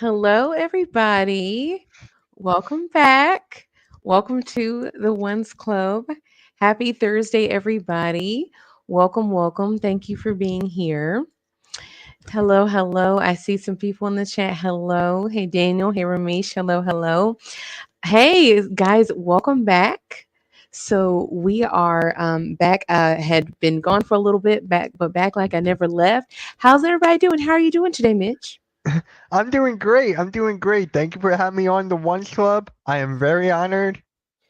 Hello, everybody. Welcome back. Welcome to the Ones Club. Happy Thursday, everybody. Welcome, welcome. Thank you for being here. Hello, hello. I see some people in the chat. Hello. Hey, Daniel. Hey, Ramesh. Hello, hello. Hey, guys. Welcome back. So we are back. Had been gone for a little bit back, but back like I never left. How's everybody doing? How are you doing today, Mitch? I'm doing great. I'm doing great. Thank you for having me on the Ones Club. I am very honored.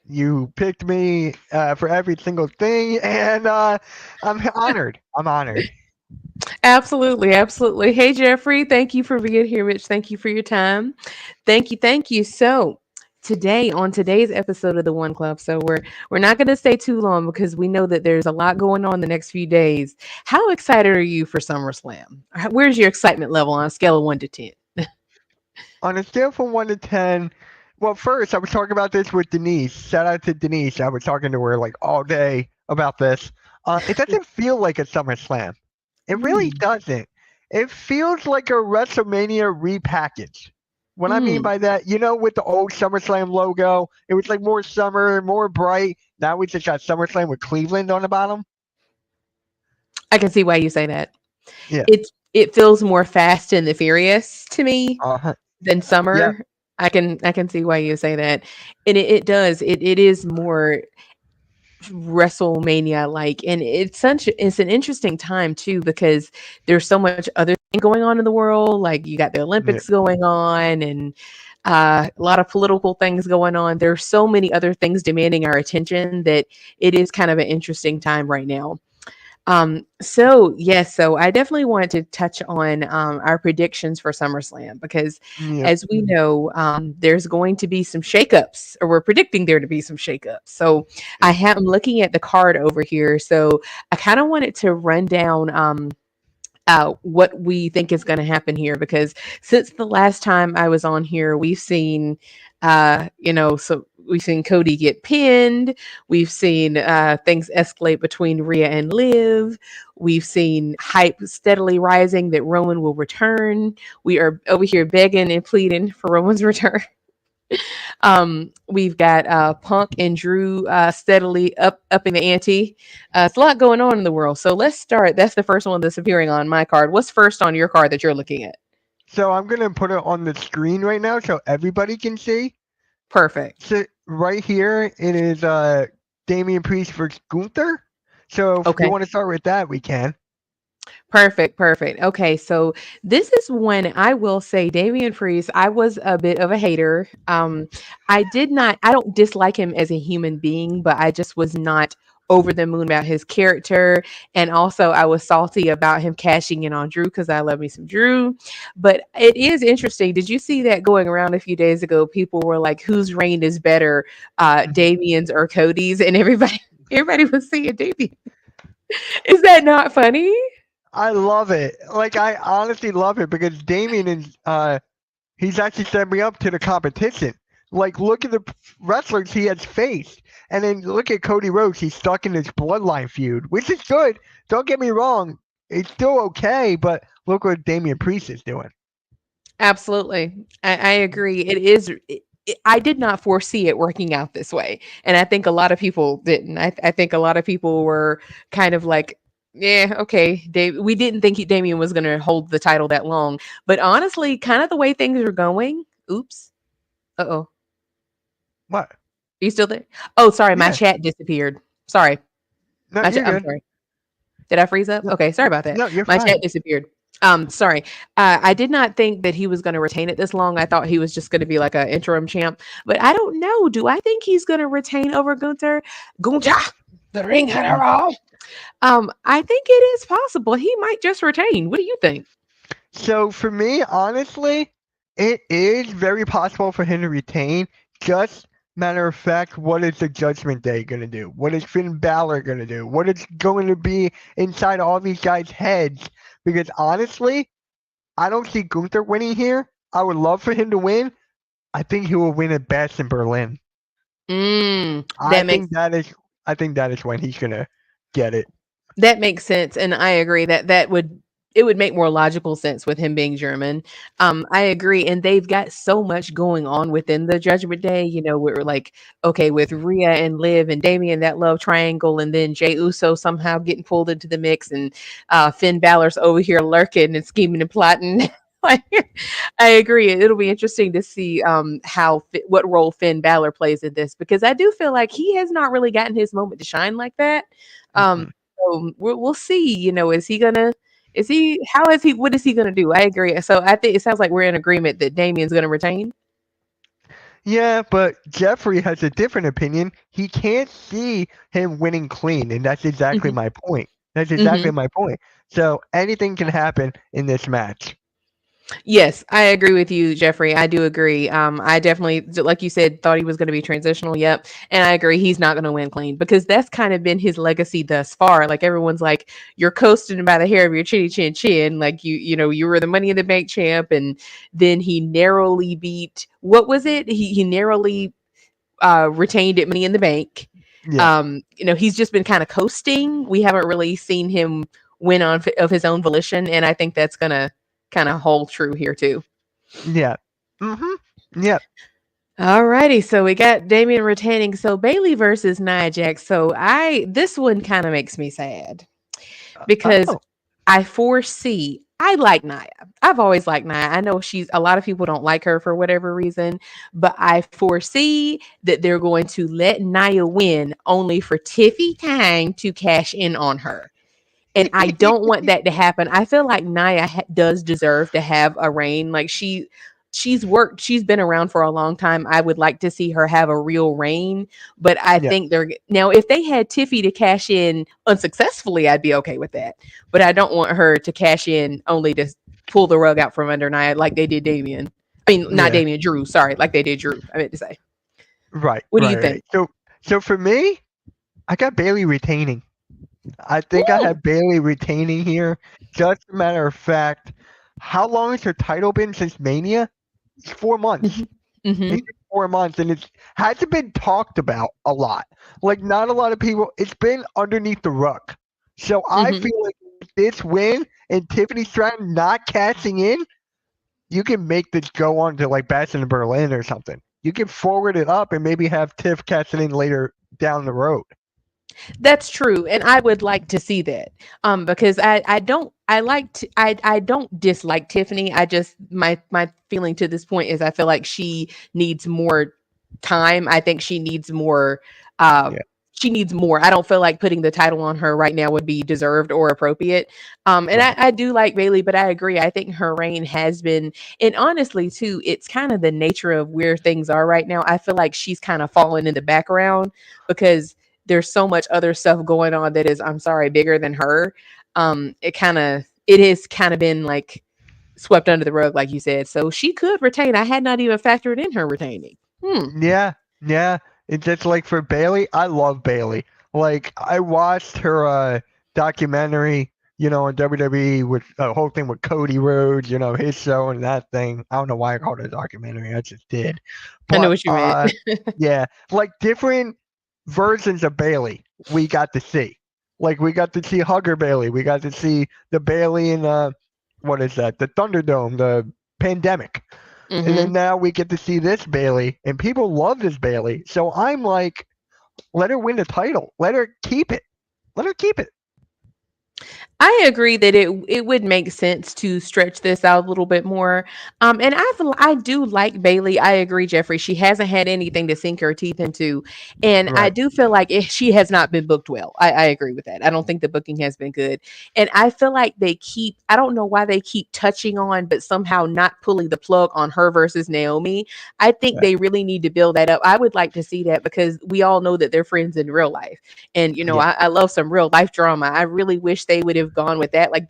You picked me for every single thing, and I'm honored. I'm honored. Absolutely, absolutely. Hey, Jeffrey, thank you for being here, Mitch. Thank you for your time. Thank you, thank you. So, today on today's episode of the One Club, so we're not going to stay too long because we know that there's a lot going on the next few days. How excited are you for SummerSlam? Where's your excitement level on a scale of 1 to 10? On a scale from 1 to 10, well, first I was talking about this with Denise. Shout out to Denise. I was talking to her like all day about this. It doesn't feel like a SummerSlam. It really Mm, doesn't. It feels like a WrestleMania repackaged. What I mean mm. by that, with the old SummerSlam logo, it was like more summer, more bright. Now we just got SummerSlam with Cleveland on the bottom. I can see why you say that. Yeah. It feels more fast and the furious to me Uh-huh. than Yeah. summer. I can see why you say that, and it does. It is more WrestleMania like, and it's an interesting time too because there's so much other thing going on in the world. Like you got the Yeah. Olympics going on, and a lot of political things going on. There's so many other things demanding our attention that it is kind of an interesting time right now. So yes, so I definitely wanted to touch on our predictions for SummerSlam because Yeah. as we know, there's going to be some shakeups, or we're predicting there to be some shakeups. So I'm looking at the card over here. So I kind of wanted to run down what we think is going to happen here because since the last time I was on here, we've seen, so we've seen Cody get pinned. We've seen things escalate between Rhea and Liv. We've seen hype steadily rising that Roman will return. We are over here begging and pleading for Roman's return. We've got Punk and Drew steadily upping the ante. It's a lot going on in the world. So let's start. That's the first one that's appearing on my card. What's first on your card that you're looking at? So I'm gonna put it on the screen right now so everybody can see. Perfect. So right here it is Damian Priest versus Gunther. So if you Okay. want to start with that, we can. Perfect, perfect. Okay, so this is when I will say Damian Priest, I was a bit of a hater. I don't dislike him as a human being, but I just was not over the moon about his character. And also, I was salty about him cashing in on Drew because I love me some Drew. But it is interesting. Did you see that going around a few days ago? People were like, whose reign is better, Damian's or Cody's? And everybody was saying Damian. Is that not funny? I love it. Like I honestly love it because Damien is he's actually set me up to the competition. Like look at the wrestlers he has faced. And then look at Cody Rhodes, he's stuck in this bloodline feud, which is good. Don't get me wrong. It's still okay, but look what Damian Priest is doing. Absolutely. I agree. It is. I did not foresee it working out this way. And I think a lot of people didn't. I think a lot of people were kind of like, yeah, okay. We didn't think Damien was going to hold the title that long. But honestly, kind of the way things are going. Oops. Uh oh. Are What? you still there? Oh, sorry. My Yeah. chat disappeared. Sorry. No, you're I'm good. sorry. Did I freeze up? No, Okay, sorry about that. no, you're My fine. chat disappeared. Sorry. I did not think that he was going to retain it this long. I thought he was just going to be like an interim champ, but I don't know. Do I think he's going to retain over Gunther? Gunther, the ring general. I think it is possible. He might just retain. What do you think? So for me, honestly, it is very possible for him to retain. Just matter of fact, what is the Judgment Day gonna do? What is Finn Balor gonna do? What is going to be inside all these guys' heads? Because honestly, I don't see Gunther winning here. I would love for him to win. I think he will win at best in Berlin. I That makes think that is I think that is when he's gonna get it. that makes sense, and I agree that that would. it would make more logical sense with him being German. I agree, and they've got so much going on within the Judgment Day. You know, we're like, okay, with Rhea and Liv and Damian, that love triangle, and then Jey Uso somehow getting pulled into the mix, and Finn Balor's over here lurking and scheming and plotting. Like, I agree. It'll be interesting to see what role Finn Balor plays in this, because I do feel like he has not really gotten his moment to shine like that. Um, Mm-mm. so we'll see. You know, is he gonna? Is he? How is he? What is he gonna do? I agree. So I think it sounds like we're in agreement that Damien's gonna retain. Yeah, but Jeffrey has a different opinion. He can't see him winning clean, and that's exactly Hmm. my point. That's exactly Hmm. my point. So anything can happen in this match. Yes, I agree with you, Jeffrey. I do agree. I definitely, like you said, thought he was going to be transitional. Yep, and I agree. He's not going to win clean, because that's kind of been his legacy thus far. Like, everyone's like, "You're coasting by the hair of your chinny chin chin." Like, you know, you were the Money in the Bank champ, and then he narrowly beat. What was it? He narrowly retained at Money in the Bank. Yeah, You know, he's just been kind of coasting. We haven't really seen him win of his own volition, and I think that's gonna kind of hold true here too. yeah, mm-hmm, yeah. Alrighty, so we got Damian retaining. So Bailey versus Nia Jax. So I this one kind of makes me sad, because Oh, I foresee I like Nia. I've always liked Nia. I know she's a lot of people don't like her for whatever reason, but I foresee that they're going to let Nia win only for Tiffy Kang to cash in on her. And I don't want that to happen. I feel like Nia does deserve to have a reign. Like, she's worked, she's been around for a long time. I would like to see her have a real reign, but I yeah, think they're now, if they had Tiffy to cash in unsuccessfully, I'd be okay with that. But I don't want her to cash in only to pull the rug out from under Nia like they did Damien. I mean, not yeah. Damien, Drew. Sorry, like they did Drew. I meant to say. Right, What do you right, right. think? So for me, I got Bailey retaining. I think I Ooh. have Bailey retaining here. Just a matter of fact, how long has her title been since Mania? It's 4 months. Hmm. Hmm. It's been 4 months, and it hasn't been talked about a lot. Like, not a lot of people. It's been underneath the rug. So I Hmm. feel like with this win and Tiffany Stratton not cashing in, you can make this go on to like Bastion in Berlin or something. You can forward it up and maybe have Tiff cash it in later down the road. That's true, and I would like to see that. Because I don't I like I don't dislike Tiffany. I just my feeling to this point is I feel like she needs more time. I think uh Yeah, she needs more. I don't feel like putting the title on her right now would be deserved or appropriate. And right. I do like Bailey, but I agree. I think her reign has been, and honestly too, it's kind of the nature of where things are right now. I feel like she's kind of fallen in the background, because there's so much other stuff going on that is, I'm sorry, bigger than her. It has kind of been like swept under the rug, like you said. So she could retain. I had not even factored in her retaining. Hmm. Yeah, yeah. It's just like for Bailey, I love Bailey. Like I watched her documentary, on WWE with the whole thing with Cody Rhodes, his show and that thing. I don't know why I called it a documentary. I just did. I know But what you meant. yeah, like different versions of Bailey we got to see. Like we got to see Hugger Bailey. We got to see the Bailey in what is that? The Thunderdome, the pandemic. And then Hmm. now we get to see this Bailey, and people love this Bailey. So I'm like, let her win the title. Let her keep it. Let her keep it. I agree that it would make sense to stretch this out a little bit more. And I do like Bailey. I agree, Jeffrey. She hasn't had anything to sink her teeth into, and I Right. do feel like she has not been booked well. I agree with that. I don't think the booking has been good, and I feel like they keep. I don't know why they keep touching on, but somehow not pulling the plug on her versus Naomi. I think Yeah. they really need to build that up. I would like to see that, because we all know that they're friends in real life. And Yeah. I love some real life drama. I really wish they would have gone with that. Like,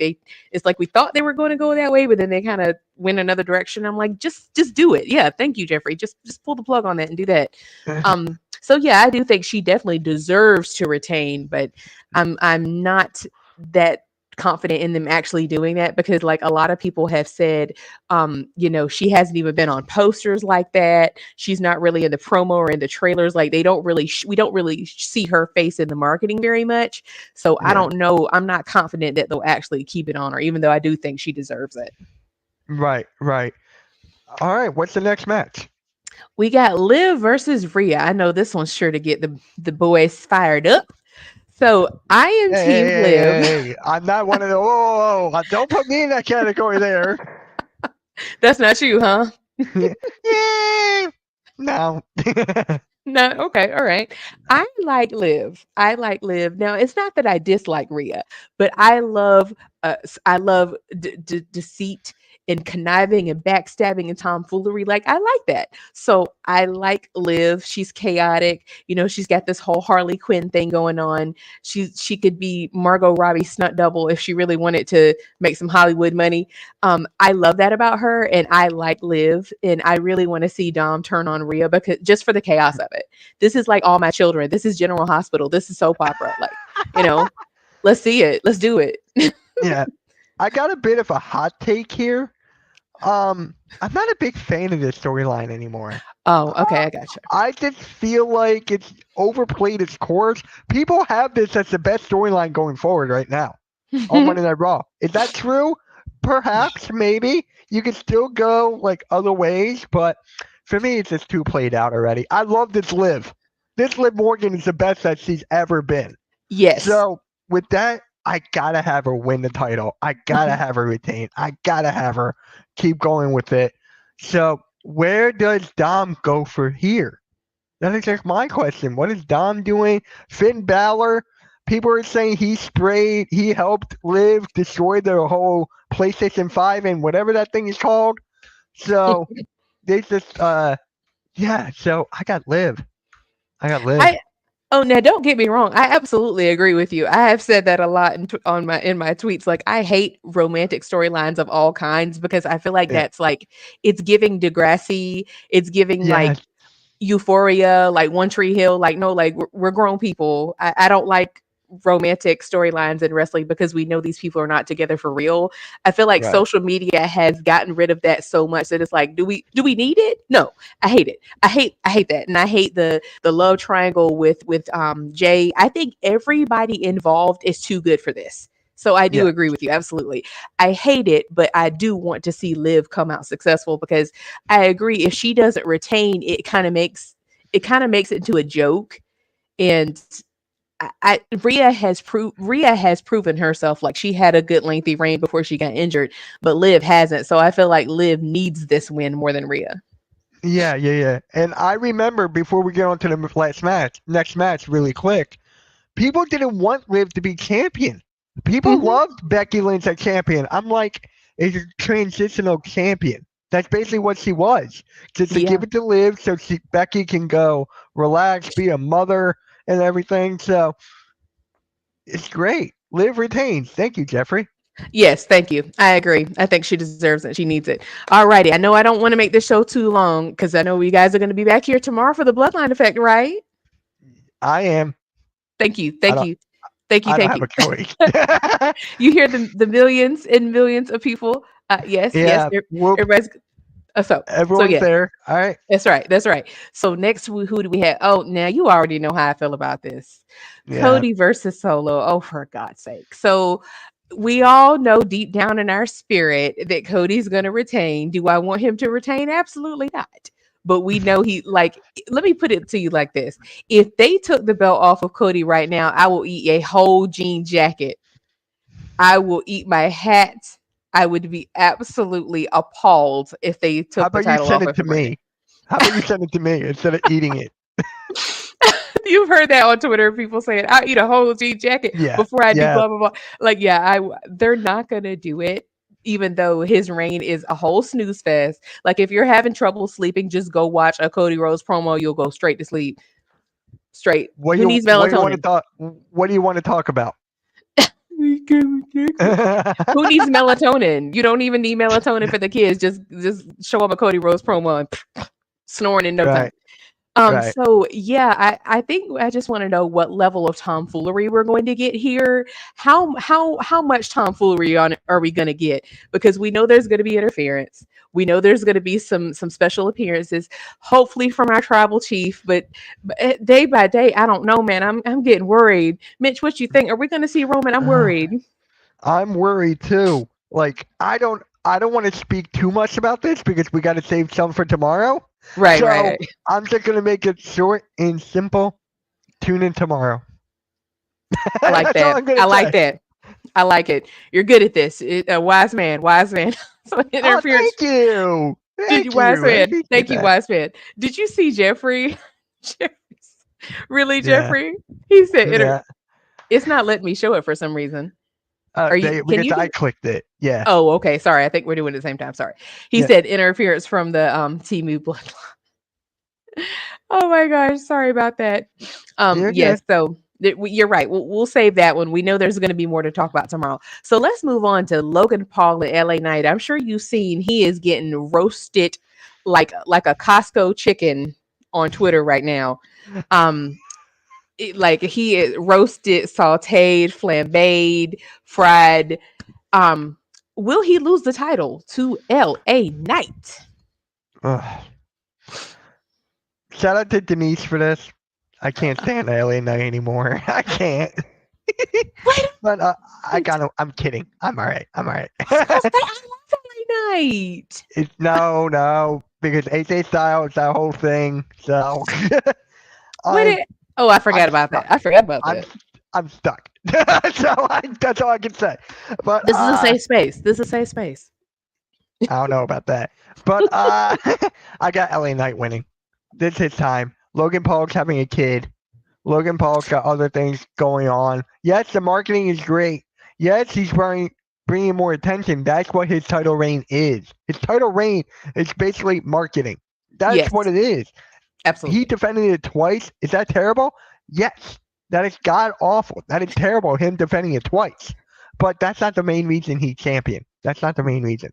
it's like we thought they were going to go that way, but then they kind of went another direction. I'm like, just do it. Yeah, thank you, Jeffrey. Just pull the plug on that and do that. So yeah, I do think she definitely deserves to retain, but I'm not that confident in them actually doing that, because like a lot of people have said, she hasn't even been on posters like that. She's not really in the promo or in the trailers. Like they don't really we don't really see her face in the marketing very much. So I Yeah. don't know, I'm not confident that they'll actually keep it on her, even though I do think she deserves it. Right. Right. All right. What's the next match? We got Liv versus Rhea. I know this one's sure to get the boys fired up. So I am Hey, team hey, hey, Liv. hey, hey. I'm not one of the. Whoa, whoa, whoa. Don't put me in that category there. That's not you, huh? Yeah. No. No, okay, all right. I like Liv. I like Liv. Now, it's not that I dislike Rhea, but I love deceit and conniving and backstabbing and tomfoolery. Like I like that. So I like Liv. She's chaotic. She's got this whole Harley Quinn thing going on. She could be Margot Robbie stunt double if she really wanted to make some Hollywood money. I love that about her, and I like Liv, and I really want to see Dom turn on Rhea, because just for the chaos of it. This is like All My Children. This is General Hospital. This is soap opera. Like, you know, let's see it. Let's do it. Yeah. I got a bit of a hot take here. I'm not a big fan of this storyline anymore. Oh, Uh, okay, I gotcha. I just feel like it's overplayed its course. People have this as the best storyline going forward right now on Monday Night Raw. Is that true? Perhaps, maybe. You could still go like other ways, but for me, it's just too played out already. I love this Liv. This Liv Morgan is the best that she's ever been. Yes. So with that, I gotta have her win the title. I gotta have her retain. I gotta have her keep going with it. So where does Dom go for here? That is just my question. What is Dom doing? Finn Balor, people are saying he helped Liv destroy the whole PlayStation 5 and whatever that thing is called. So they just, yeah, so I got Liv. I got Liv. I Oh, now don't get me wrong. I absolutely agree with you. I have said that a lot in my tweets. Like I hate romantic storylines of all kinds, because I feel like Yeah. that's like it's giving Degrassi, it's giving Yes. like Euphoria, like One Tree Hill. Like no, like we're grown people. I don't like romantic storylines in wrestling, because we know these people are not together for real. I feel like Right. social media has gotten rid of that so much that it's like, do we need it? No, I hate it. I hate that, and I hate the love triangle with Jay. I think everybody involved is too good for this. So I do Yeah. agree with you, absolutely. I hate it, but I do want to see Liv come out successful, because I agree, if she doesn't retain, it kind of makes it into a joke. And Rhea has proven herself. Like she had a good lengthy reign before she got injured, but Liv hasn't. So I feel like Liv needs this win more than Rhea. Yeah, yeah, yeah. And I remember before we get on to the next match, really quick, people didn't want Liv to be champion. People Hmm. loved Becky Lynch as champion. I'm like, it's a transitional champion. That's basically what she was. Just to Yeah. give it to Liv so Becky can go relax, be a mother, and everything. So it's great. Liv retains. Thank you, Jeffrey. Yes, thank you. I agree. I think she deserves it. She needs it. Alrighty. I know I don't want to make this show too long, because I know you guys are going to be back here tomorrow for the Bloodline Effect, right? I am. Thank you. I Thank don't. you. Thank you. I don't Thank have you. a choice. You hear the millions and millions of people. Yes, yes. Yeah. Whoop. Everybody's so Everyone's yes. there. All right. That's right. That's right. So next, who do we have? Oh, now you already know how I feel about this. Yeah. Cody versus Solo. Oh, for God's sake. So we all know deep down in our spirit that Cody's going to retain. Do I want him to retain? Absolutely not. But we know let me put it to you like this. If they took the belt off of Cody right now, I will eat a whole jean jacket. I will eat my hat. I would be absolutely appalled if they How took the about you title send off it of to him right now. me? How about you send it to me instead of eating it? You've heard that on Twitter, people saying, "I eat a whole jean jacket Yeah. before I do Yeah. blah blah blah." Like, yeah, they're not gonna do it, even though his reign is a whole snooze fest. Like, if you're having trouble sleeping, just go watch a Cody Rhodes promo. You'll go straight to sleep. Straight. Who needs What do you want to melatonin? talk? What do you want to talk about? Who needs melatonin? You don't even need melatonin for the kids. Just show up a Cody Rhodes promo and snoring in no time. Right. Right. So yeah, I think I just want to know what level of tomfoolery we're going to get here. How much tomfoolery on are we going to get? Because we know there's going to be interference. We know there's going to be some special appearances, hopefully from our tribal chief. But day by day, I don't know, man. I'm getting worried. Mitch, what you think? Are we going to see Roman? I'm worried. I'm worried too. Like I don't want to speak too much about this because we got to save some for tomorrow. Right, So right. I'm just gonna make it short and simple. Tune in tomorrow. I like That's all that. I'm gonna I like say. that. I like it. You're good at this. A wise man. Wise man. So Oh, interference. thank you, Did you, thank wise you. I man? appreciate Thank you, that. wise man. Did you see Jeffrey? Really, Yeah, Jeffrey? He said, yeah. "It's not letting me show it for some reason." Are you? They Can because you I do? clicked it. Yeah, Oh, okay. Sorry, I think we're doing it at the same time. Sorry. He yeah. said interference from the Timu bloodline. Oh my gosh, sorry about that. You're Yes, good. so you're right. We'll save that one. We know there's going to be more to talk about tomorrow. So let's move on to Logan Paul and LA Knight. I'm sure you've seen he is getting roasted like a Costco chicken on Twitter right now. Um, like he is roasted, sautéed, flambéed, fried. Um, will he lose the title to LA Knight? Ugh. Shout out to Denise for this. I can't stand LA Night anymore. I can't. Wait But a I minute. got. I'm kidding. I'm all right. I'm all right. I was gonna say I love LA Knight. No, no, because AJ Styles, that whole thing. So What I'm it? Oh, I I'm forgot about that. stuck. I forgot about I'm that. I'm stuck. That's all I can say. But This is a safe space. This is a safe space. I don't know about that. But I got LA Knight winning. This is his time. Logan Paul's having a kid. Logan Paul's got other things going on. Yes, the marketing is great. Yes, he's bringing more attention. That's what his title reign is. His title reign is basically marketing. That's what Yes, it is. He absolutely. defended it twice. Is that terrible? Yes. That is god awful. That is terrible, him defending it twice. But that's not the main reason he's champion. That's not the main reason.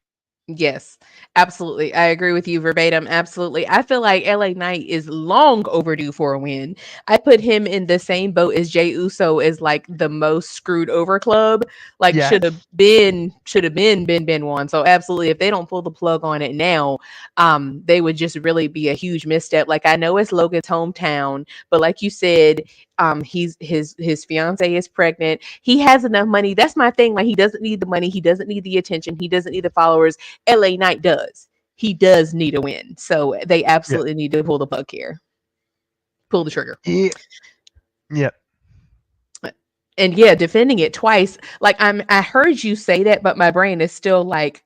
Yes, absolutely. I agree with you verbatim. Absolutely. I feel like LA Knight is long overdue for a win. I put him in the same boat as Jay Uso as like the most screwed over club. Like Yes. been one. So absolutely if they don't pull the plug on it now, they would just really be a huge misstep. Like I know it's Logan's hometown, but like you said, he's his fiance is pregnant. He has enough money. That's my thing. Like he doesn't need the money, he doesn't need the attention, he doesn't need the followers. LA Knight does. He does need a win. So they Yeah. absolutely need to pull the plug here. Pull the trigger. Yeah. Yeah. And yeah, defending it twice. Like I heard you say that, but my brain is still like,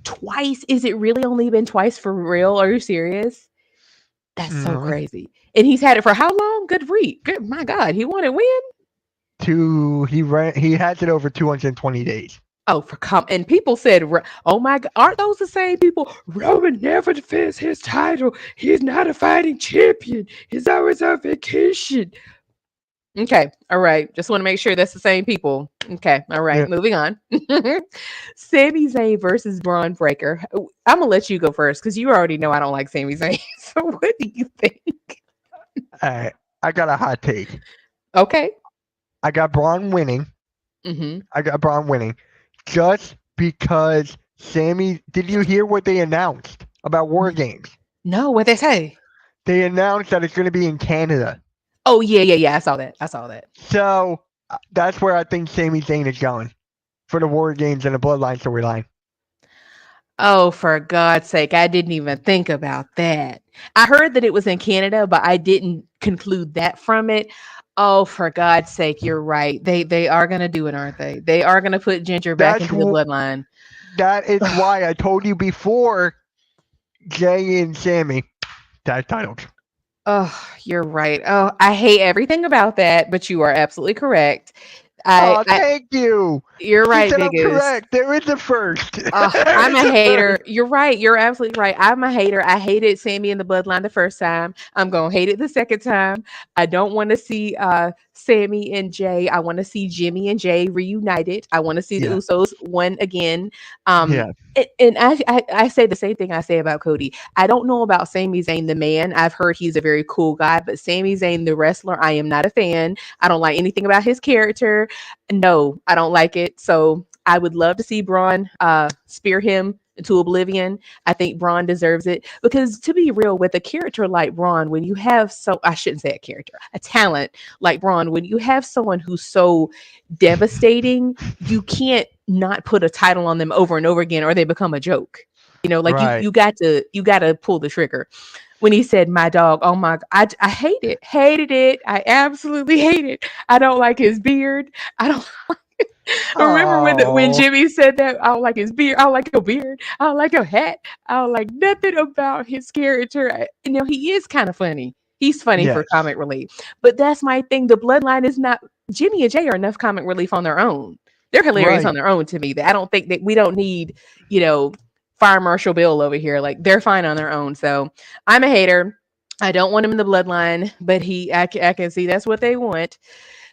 twice? Is it really only been twice for real? Are you serious? That's so Mhm. crazy. And he's had it for how long? Good read. Good my God. He won and win? He has it over 220 days. Oh, and people said, "Oh my God, aren't those the same people?" Roman never defends his title. He's not a fighting champion. He's always on vacation. Okay, all right. Just want to make sure that's the same people. Okay, all right. Yeah. Moving on. Sami Zayn versus Braun Breaker. I'm gonna let you go first because you already know I don't like Sami Zayn. So what do you think? All right. I got a hot take. Okay. I got Braun winning. Mm-hmm. I got Braun winning just because Sammy. Did you hear what they announced about War Games? No, what they say? They announced that it's going to be in Canada. Oh yeah, yeah, yeah. I saw that. I saw that. So that's where I think Sami Zayn is going for the War Games and the Bloodline storyline. Oh, for God's sake, I didn't even think about that. I heard that it was in Canada, but I didn't conclude that from it. Oh, for God's sake, you're right. They are gonna do it, aren't they? They are gonna put Ginger back That's into the bloodline. that is Ugh. why I told you before. Jay and Sammy tag titles. Oh, you're right. Oh, I hate everything about that, but you are absolutely correct. Oh, I thank you. You're She right, said Big I'm Goose. correct. There is a first. I'm there a is a hater. first. You're right. You're absolutely right. I'm a hater. I hated Sammy in the bloodline the first time. I'm gonna hate it the second time. I don't want to see Sammy and Jay. I want to see Jimmy and Jay reunited. I want to see the Yeah. Usos win again. Um, Yeah. and I say the same thing I say about Cody. I don't know about Sami Zayn, the man. I've heard he's a very cool guy, but Sami Zayn, the wrestler, I am not a fan. I don't like anything about his character. No, I don't like it. So I would love to see Braun spear him into oblivion. I think Braun deserves it because, to be real, with a character like Braun, when you have I shouldn't say a character, a talent like Braun, when you have someone who's so devastating, you can't not put a title on them over and over again, or they become a joke. Like Right. you got to pull the trigger. When he said my dog, oh my, I hated it. I absolutely hate it. I don't like his beard. I don't remember when Oh. Jimmy said that. I don't like his beard. I don't like your beard. I don't like your hat. I don't like nothing about his character. He is kind of funny. He's funny for Yes. comic relief. But that's my thing. The bloodline is not. Jimmy and Jay are enough comic relief on their own. They're hilarious on Right. their own to me. That I don't think that we don't need, you know, Fire Marshal Bill over here. Like they're fine on their own. So I'm a hater. I don't want him in the bloodline, but I can see that's what they want.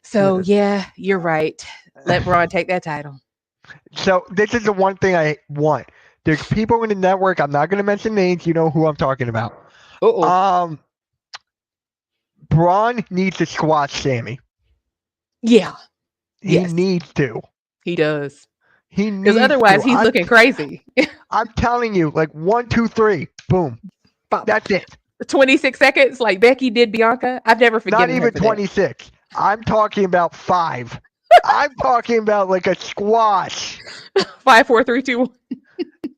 So Yeah. yeah, you're right. Let Braun take that title. So this is the one thing I want. There's people in the network. I'm not going to mention names. You know who I'm talking about. Uh-oh. Um, Braun needs to squash Sammy. Yeah. He Yes, needs to. he does. He Because needs to. otherwise, he's looking crazy. I'm telling you, like 1, 2, 3, boom. Pop. That's it. 26 seconds, like Becky did Bianca. I've never Not forgiven her even for that. 26. I'm talking about 5. I'm talking about like a squash. 5, 4, 3, 2, 1.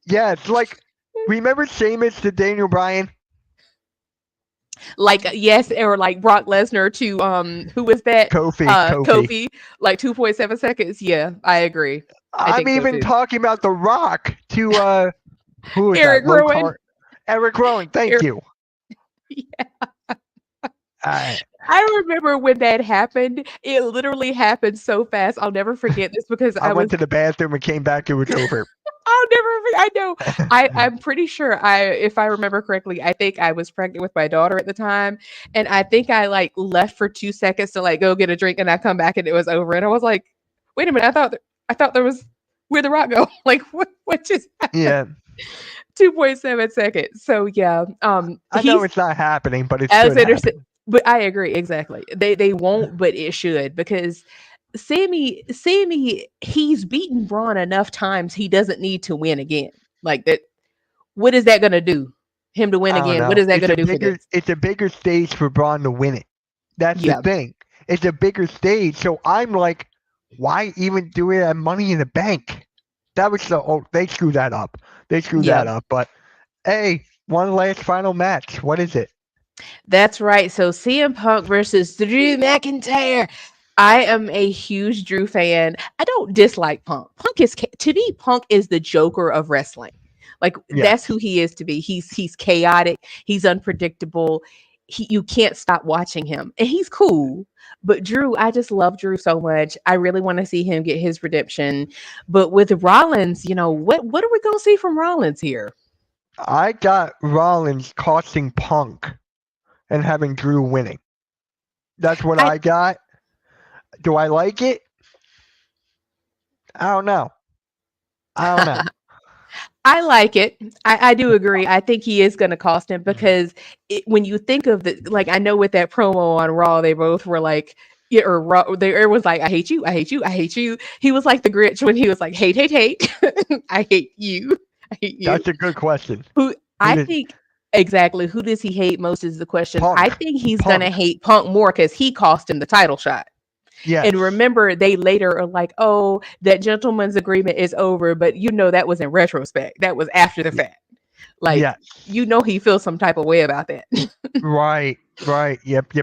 Yeah, it's like remember Sheamus to Daniel Bryan? Like yes, or like Brock Lesnar to who was that? Kofi. Kofi. Like 2.7 seconds. Yeah, I agree. I I'm think so even too. talking about The Rock to who is that? Eric Low Rowan. card. Eric Rowan. Thank Eric, you. Uh, I remember when that happened. It literally happened so fast. I'll never forget this because I I went was to the bathroom and came back. It was over. I'll never I know. I'm pretty sure if I remember correctly, I think I was pregnant with my daughter at the time. And I think I like left for 2 seconds to like go get a drink and I come back and it was over. And I was like, wait a minute, I thought there was where'd the rock go? Like what just happened? Yeah, 2.7 seconds. So yeah. I know He's it's not happening, but it should Alexander said, happen. but I agree exactly. They won't, but it should because Sammy, he's beaten Braun enough times. He doesn't need to win again. Like that. What is that going to do? Him to win I don't again? What know. is that going to do for this? It's a bigger stage for Braun to win it. That's the Yeah, thing. It's a bigger stage. So I'm like, why even do it at Money in the Bank? That was they screwed that up. They screwed yeah, that up. But hey, one last final match. What is it? that's right. So CM Punk versus Drew McIntyre. I am a huge Drew fan. I don't dislike Punk. To me, Punk is the Joker of wrestling. Like Yes. that's who he is to me. He's chaotic. He's unpredictable. You can't stop watching him, and he's cool. But Drew, I just love Drew so much. I really want to see him get his redemption. But with Rollins, what are we gonna see from Rollins here? I got Rollins costing Punk and having Drew winning. That's what I I got. Do I like it? I don't know. I don't know. I like it. I do agree. I think he is going to cost him because when you think of like I know with that promo on Raw, they both were like, yeah, or Raw, it was like, I hate you, I hate you, I hate you. He was like the Grinch when he was like, hate, hate, hate, I hate you, I hate you. That's a good question. Who Who I did think exactly who does he hate most is the question. I Punk? think he's going to Punk. hate Punk more because he cost him the title shot. And Yes. remember, they later are like, oh, that gentleman's agreement is over. But that was in retrospect. That was after the Y- fact. Like, Yes. he feels some type of way about that. Right. Right. Yep.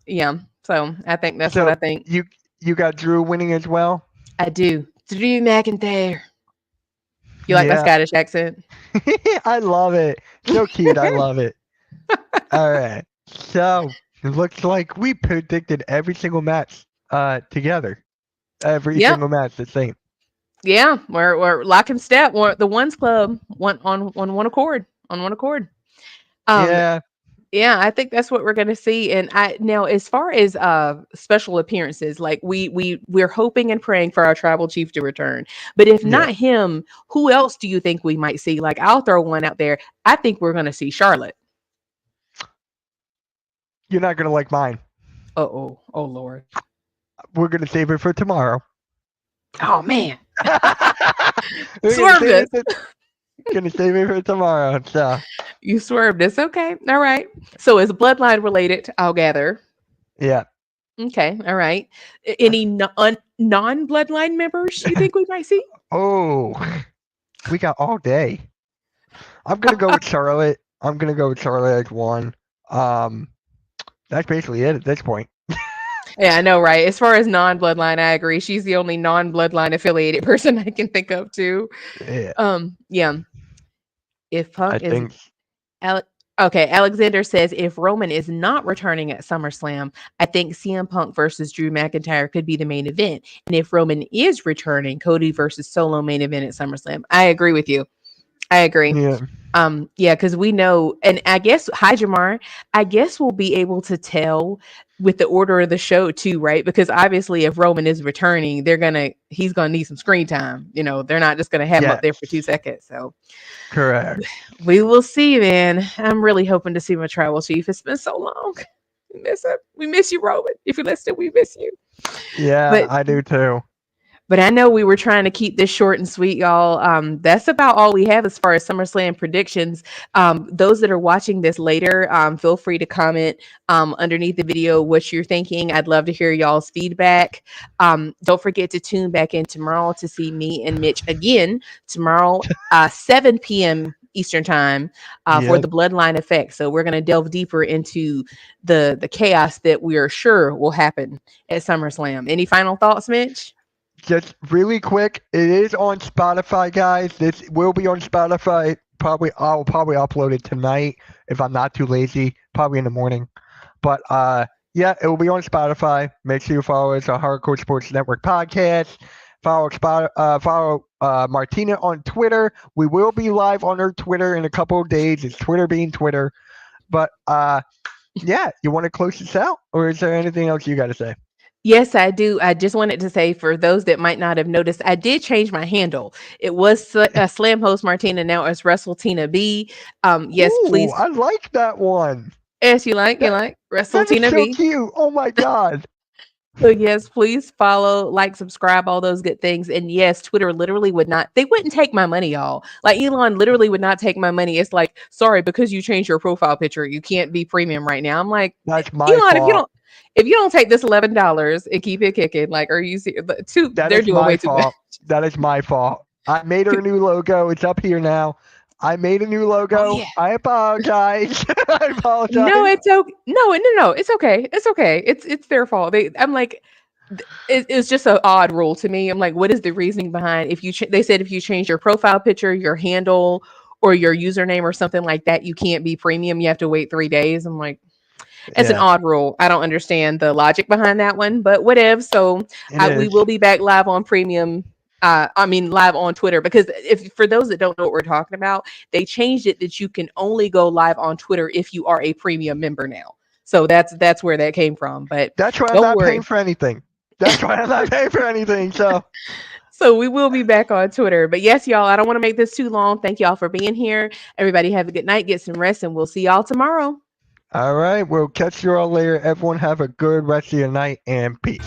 Yeah. So I think that's what So I think. you got Drew winning as well? I do. Drew McIntyre. You like my Yeah. Scottish accent? I love it. So cute. I love it. All right. So it looks like we predicted every single match together. Every Yep. single match the same. Yeah. We're lock and step. The ones club on one accord. On one accord. Um, Yeah. Yeah, I think that's what we're gonna see. And I now, as far as special appearances, like we're hoping and praying for our tribal chief to return. But if Yeah, not him, who else do you think we might see? Like, I'll throw one out there. I think we're gonna see Charlotte. you're not gonna like mine. Oh, oh Lord. We're gonna save it for tomorrow. Oh man. We're gonna Swerved save us. it. Gonna save it for tomorrow. So You swerved us. Okay. All right. So it's bloodline related, I'll gather. yeah. Okay. All right. Any non-bloodline members you think we might see? Oh, we got all day. I'm gonna go with Charlotte. I'm gonna go with Charlotte as one. Um, that's basically it at this point. Yeah, I know, right? As far as non-bloodline, I agree. She's the only non-bloodline affiliated person I can think of too. Yeah, Yeah. If I Punk is think. Ale- okay, Alexander says if Roman is not returning at SummerSlam, I think CM Punk versus Drew McIntyre could be the main event. And if Roman is returning, Cody versus Solo main event at SummerSlam. I agree with you. I agree. Yeah, Yeah, because we know, and I guess hi Jamar, I guess we'll be able to tell with the order of the show too, right? Because obviously, if Roman is returning, he's gonna need some screen time. You know, they're not just gonna have him up yes, there for 2 seconds. So correct. we will see, man. I'm really hoping to see my tribal chief. It's been so long. We miss him. We miss you, Roman. If you're listening, we miss you. Yeah, But I do too. But I know we were trying to keep this short and sweet, y'all. That's about all we have as far as SummerSlam predictions. Those that are watching this later, feel free to comment underneath the video what you're thinking. I'd love to hear y'all's feedback. Don't forget to tune back in tomorrow to see me and Mitch again tomorrow, 7 p.m. Eastern time for Yep. the Bloodline Effect. So we're going to delve deeper into the chaos that we are sure will happen at SummerSlam. Any final thoughts, Mitch? Just really quick, it is on Spotify, guys. This will be on Spotify. I'll probably upload it tonight if I'm not too lazy. Probably in the morning. But yeah, it will be on Spotify. Make sure you follow us on Hardcore Sports Network podcast. Follow Martina on Twitter. We will be live on her Twitter in a couple of days. It's Twitter being Twitter. But yeah, you want to close this out, or is there anything else you got to say? Yes, I do. I just wanted to say for those that might not have noticed, I did change my handle. It was Slam Host Martina. Now it's Wrestle Tina B. Yes, Ooh, please. I like that one. Yes, you That like Wrestle that is Tina so B. cute. Oh my god. So yes, please follow, like, subscribe, all those good things. And yes, Twitter literally would not, they wouldn't take my money, y'all. Like Elon literally would not take my money. It's like, sorry, because you changed your profile picture, you can't be premium right now. I'm like, That's my Elon, fault. if you don't take this $11 and keep it kicking, like, are you serious? That They're is doing my way too much. fault. That is my fault. I made her a new logo. It's up here now. I made a new Oh logo. yeah. I apologize. I No, apologize. it's okay. No. It's okay. It's okay. It's their fault. I'm like, it's just an odd rule to me. I'm like, what is the reasoning behind if you? They said if you change your profile picture, your handle, or your username or something like that, you can't be premium. You have to wait 3 days. I'm like, it's an Yeah, odd rule. I don't understand the logic behind that one, but whatever. So it we is. will be back live on premium. I mean, live on Twitter, because if for those that don't know what we're talking about, they changed it that you can only go live on Twitter if you are a premium member now. So that's where that came from. But That's why I'm don't not paying worry. for anything. That's why I'm not paying for anything. So, So we will be back on Twitter. But yes, y'all, I don't want to make this too long. Thank y'all for being here. Everybody have a good night, get some rest, and we'll see y'all tomorrow. all right, we'll catch you all later. Everyone have a good rest of your night and peace.